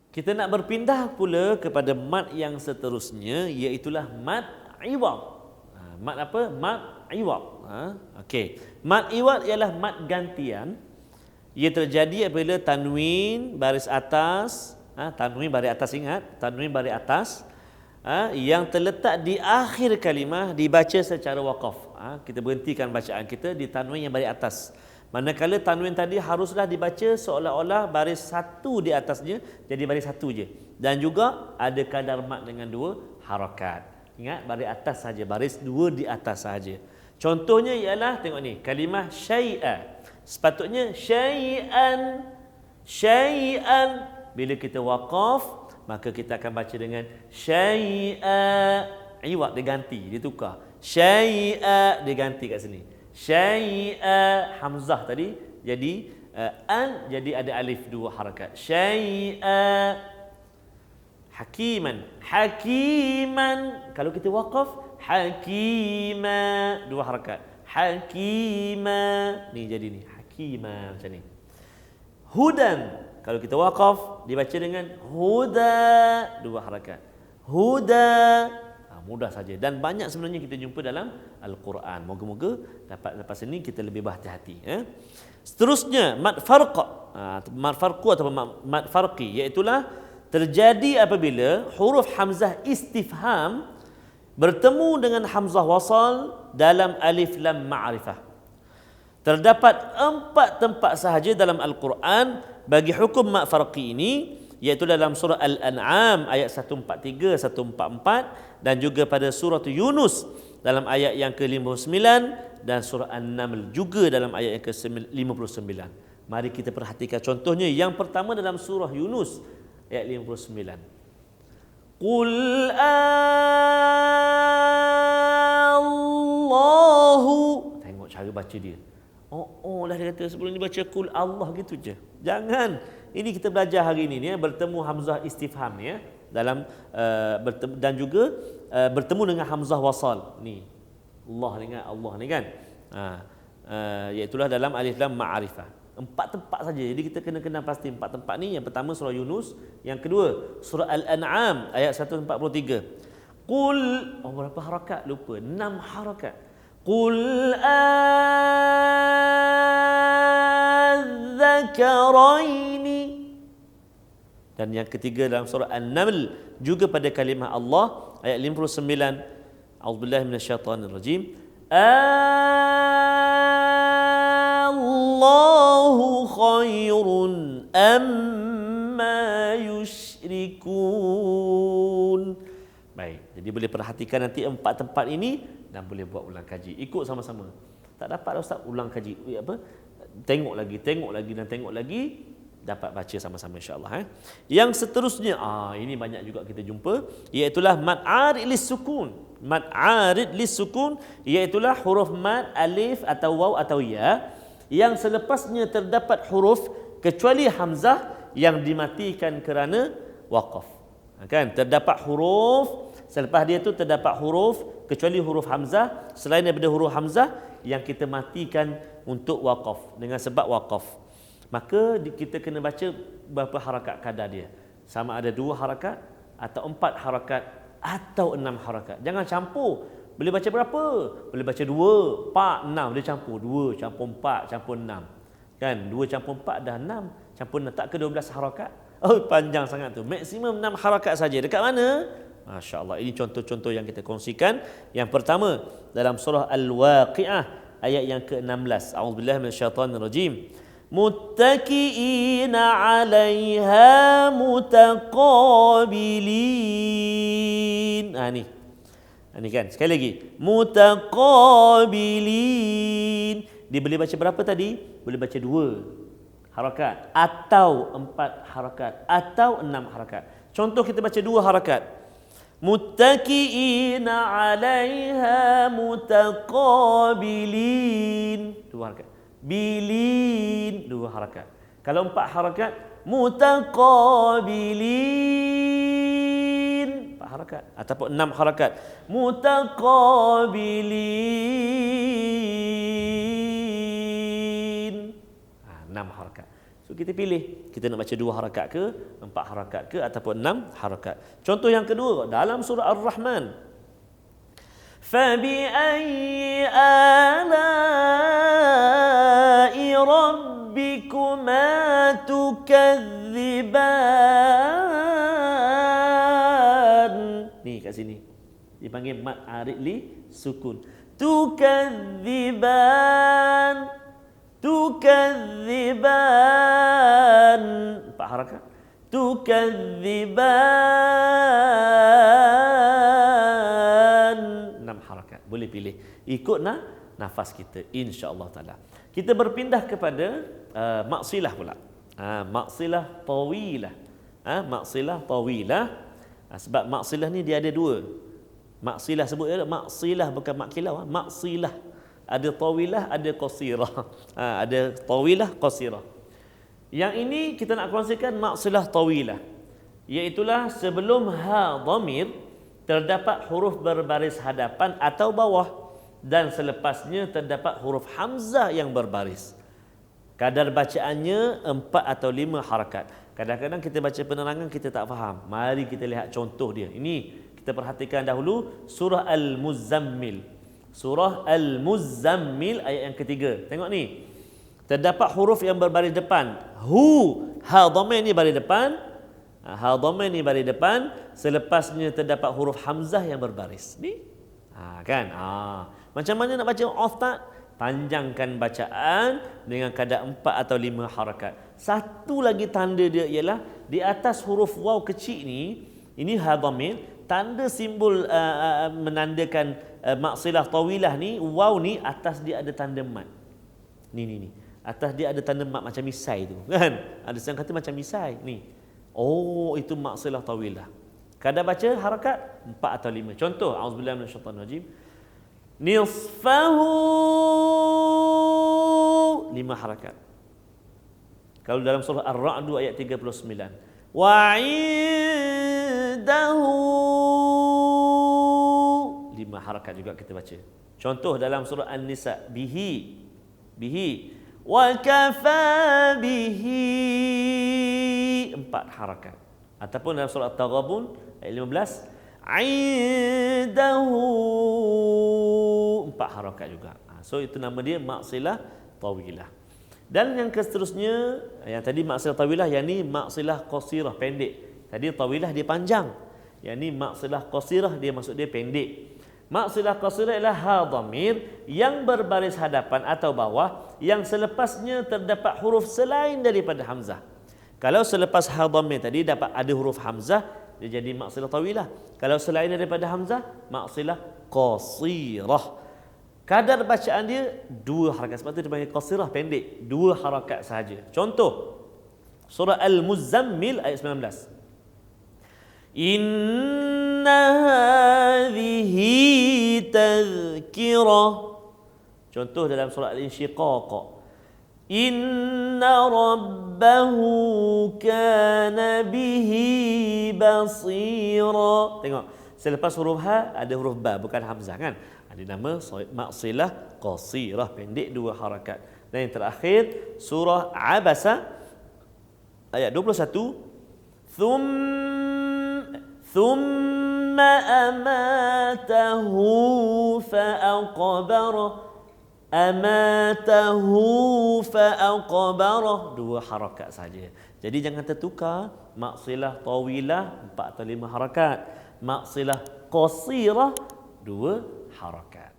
Kita nak berpindah pula kepada mad yang seterusnya, iaitulah mad iwad. Mad apa? Mad iwad. Okey. Mad iwad ialah mad gantian. Ia terjadi apabila tanwin baris atas, tanwin baris atas, ingat, tanwin baris atas yang terletak di akhir kalimah dibaca secara waqaf. Kita berhentikan bacaan kita di tanwin yang baris atas. Manakala tanwin tadi haruslah dibaca seolah-olah baris satu di atasnya, jadi baris satu je. Dan juga ada kadar mad dengan dua harakat. Ingat, baris atas saja, baris dua di atas saja. Contohnya ialah, tengok ni, kalimah syai'a. Sepatutnya syai'an, syai'an. Bila kita waqaf, maka kita akan baca dengan syai'a. Iwad dia ganti, dia tukar. Syai'a dia ganti kat sini. Syai'a, hamzah tadi jadi an, jadi ada alif dua harakat. Syai'a. Hakiman, hakiman. Kalau kita waqaf, hakima, dua harakat. Hakima, ni jadi ni, hakima macam ni. Hudan, kalau kita waqaf dibaca dengan huda, dua harakat. Huda. Mudah saja dan banyak sebenarnya kita jumpa dalam Al-Quran. Moga-moga dapat lepas ini kita lebih berhati-hati. Seterusnya mad farq, mad farqu atau mad farqi, iaitulah terjadi apabila huruf hamzah istifham bertemu dengan hamzah wasal dalam alif lam ma'rifah. Terdapat 4 tempat sahaja dalam Al-Quran bagi hukum mad farqi ini, iaitu dalam surah Al-An'am ayat 143, 144 dan juga pada surah Yunus dalam ayat yang ke-59 dan surah An-Naml juga dalam ayat yang ke-59. Mari kita perhatikan contohnya. Yang pertama dalam surah Yunus ayat 59. Qul Allahu. Tengok cara baca dia. Lah dia kata sebelum ni baca qul Allah gitu je. Jangan. Ini kita belajar hari ini ni, bertemu hamzah istifham ni dalam dan juga bertemu dengan hamzah wasal ni. Allah dengan Allah ni kan. Iaitulah dalam alif lam ma'rifah. 4 tempat saja. Jadi kita kena kenal pasti 4 tempat ni. Yang pertama surah Yunus, yang kedua surah Al-An'am ayat 143. Qul, berapa harakat? Lupa. 6 harakat. Qul adzakaraini. Dan yang ketiga dalam surah An-Naml juga pada kalimah Allah ayat 59. A'udzubillahi minasyaitonirrajim. Allahu khairun amma yusyrikun. Baik, jadi boleh perhatikan nanti 4 tempat ini dan boleh buat ulang kaji. Ikut sama-sama. Tak dapat Ustaz ulang kaji. Tengok lagi dan tengok lagi, dapat baca sama-sama insya-Allah. Yang seterusnya, ini banyak juga kita jumpa, iaitulah mad arid lis sukun. Mad arid lis sukun iaitulah huruf mad alif atau waw atau ya yang selepasnya terdapat huruf kecuali hamzah yang dimatikan kerana waqaf. Kan terdapat huruf selepas dia tu terdapat huruf kecuali huruf hamzah, selain daripada huruf hamzah yang kita matikan untuk waqaf dengan sebab waqaf. Maka kita kena baca berapa harakat kadar dia. Sama ada 2 harakat atau 4 harakat atau 6 harakat. Jangan campur. Boleh baca berapa? Boleh baca 2, 4, 6. Dia campur 2 campur 4 campur 6. Kan? 2 campur 4 dah 6. Campur 6 tak ke 12 harakat? Panjang sangat tu. Maksimum 6 harakat saja. Dekat mana? Masya-Allah. Ini contoh-contoh yang kita kongsikan. Yang pertama dalam surah Al-Waqi'ah ayat yang ke-16. A'udzubillahi minasyaitonirrajim. Muttaqiina 'alaiha mutaqabilin. Ini kan. Sekali lagi. Mutaqabilin. Dia boleh baca berapa tadi? Boleh baca 2 harakat atau 4 harakat atau 6 harakat. Contoh kita baca 2 harakat. Muttaqiina 'alaiha mutaqabilin. 2 harakat. Bilin, 2 harakat. Kalau 4 harakat, mutaqabilin, 4 harakat. Ataupun 6 harakat, mutaqabilin, 6 harakat. So kita pilih. Kita nak baca 2 harakat ke, 4 harakat ke, ataupun 6 harakat. Contoh yang kedua, dalam surah Ar-Rahman. فَبِأَيِّ آلَاءِ رَبِّكُمَا تُكَذِّبَانِ. Ni kat sini. Dipanggil mad arid li sukun. Tukadziban, tukadziban, 4 harakat. Tukadziban, 6 harakat. Boleh pilih ikut nafas kita, insya-Allah taala. Kita berpindah kepada maksilah pula. Maksilah tawilah. Maksilah tawilah. Sebab maksilah ni dia ada 2. Maksilah sebut dia maksilah, bukan makilah. Maksilah. Ada tawilah, ada qasirah. Ada tawilah, qasirah. Yang ini kita nak kongsikan maksilah tawilah. Iaitulah sebelum ha dhamir terdapat huruf berbaris hadapan atau bawah, dan selepasnya terdapat huruf hamzah yang berbaris. Kadar bacaannya 4 atau 5 harakat. Kadang-kadang kita baca penerangan kita tak faham. Mari kita lihat contoh dia. Ini kita perhatikan dahulu surah Al-Muzammil. Surah Al-Muzammil ayat yang ketiga. Tengok ni. Terdapat huruf yang berbaris depan. Ha dhamir ni baris depan. Ha dhamir ni baris depan. Selepasnya terdapat huruf hamzah yang berbaris. Ni. Kan? Macam mana nak baca ustaz? Panjangkan bacaan dengan kadar 4 atau 5 harakat. Satu lagi tanda dia ialah di atas huruf waw kecil ni, ini ha dhamir, tanda simbol menandakan maksilah tawilah ni, waw ni atas dia ada tanda mat. Ni. Atas dia ada tanda mat macam misai tu, kan? Ada yang kata macam misai ni. Oh, itu maksilah tawilah. Kadar baca harakat 4 atau 5. Contoh, auzubillahi minasyaitanir rajim. Nisfahu, 5 harakat. Kalau dalam surah Ar-Ra'd ayat 39. Wa 'indahu, 5 harakat juga kita baca. Contoh dalam surah An-Nisa, bihi wa kafa bihi, 4 harakat. Ataupun dalam surah At-Taghabun ayat 15, 'indahu, 4 harakat juga. So itu nama dia maksilah tawilah. Dan yang seterusnya, yang tadi maksilah tawilah, yang ni maksilah qasirah, pendek. Tadi tawilah dia panjang. Yang ni maksilah qasirah, dia maksud dia pendek. Maksilah qasirah ialah ha dhamir yang berbaris hadapan atau bawah, yang selepasnya terdapat huruf selain daripada hamzah. Kalau selepas ha dhamir tadi dapat ada huruf hamzah, dia jadi maksilah tawilah. Kalau selain daripada hamzah, maksilah qasirah. Kadar bacaan dia 2 harakat. Sebab tu dia panggil qasirah, pendek. 2 harakat sahaja. Contoh, surah Al-Muzammil ayat 19. Inna hadhihi tadhkirah. Contoh dalam surah Al-Insyiqaq. Inna rabbahu kana bihi basira. Tengok, selepas huruf ha ada huruf ba, bukan hamzah, kan? Ada nama maksilah qasirah, pendek, 2 harakat. Dan yang terakhir surah Abasa ayat 21. Thumma amatahu fa'aqbarah. Amatahu fa'aqbarah, 2 harakat saja. Jadi jangan tertukar. Maksilah tawilah 4 atau 5 harakat. Maksilah qasirah 2 harakat.